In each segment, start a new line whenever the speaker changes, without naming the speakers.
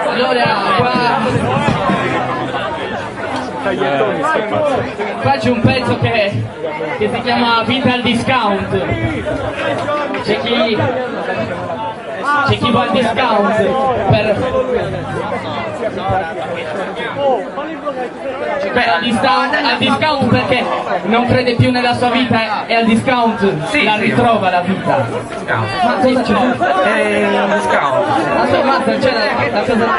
Allora qua c'è un pezzo che si chiama Vita al discount. C'è chi va al discount al discount perché non crede più nella sua vita e al discount la ritrova la vita. Ma cosa c'è?
Un discount.
Aspetta, c'è la festa della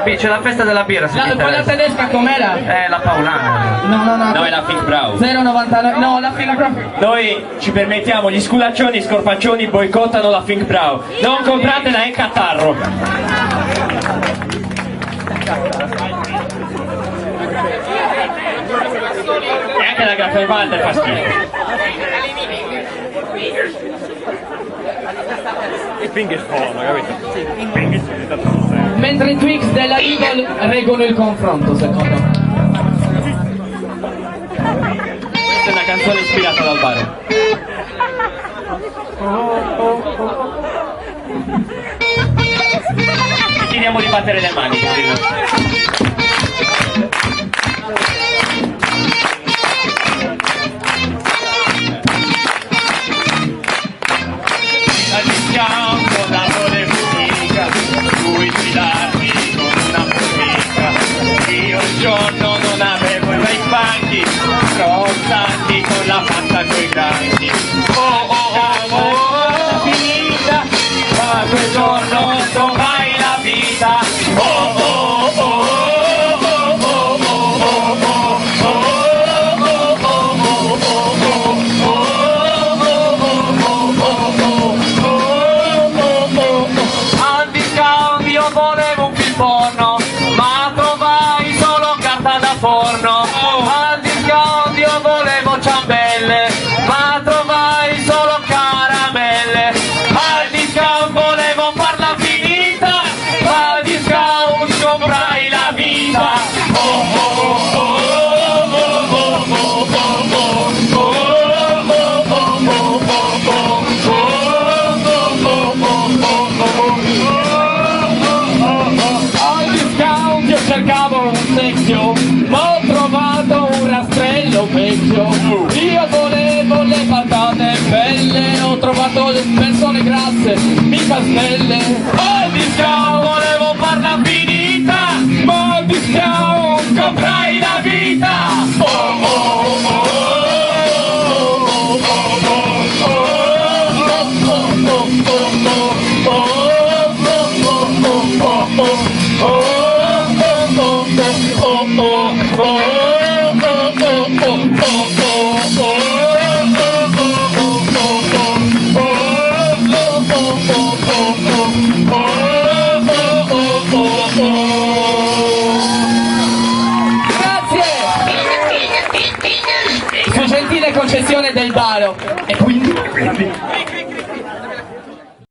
birra.
C'è la festa della birra.
Quella tedesca com'era?
La Paolana.
No,
è la Fink Brau.
0,99. No, la Fink Brau.
Noi ci permettiamo, gli sculaccioni, scorpaccioni boicottano la Fink Brau. Non compratela, è catarro. E anche la Grafenwalder fa schifo.
Il ping è buono, capito? Il ping è diventato
Mentre i Twix della Eagle reggono il confronto, secondo me.
Questa è una canzone ispirata dal bar. E chiediamo di battere le mani. Con la bonifica, lui ci darmi con una formica. Io un giorno non avevo i banchi, crostanti con la fatta coi granchi. La vita, ma quel giorno trovai la vita. Porno, ma trovai solo carta da forno. Al discount io volevo ciambelle, ma trovai solo caramelle. Al discount volevo farla finita, al discount comprai la vita. Cercavo un secchio, ma ho trovato un rastrello vecchio. Io volevo le patate belle, ho trovato le persone grasse, mica snelle. Al discount volevo farla finita, ma al discount comprai la vita. Su gentile concessione del Baro. E quindi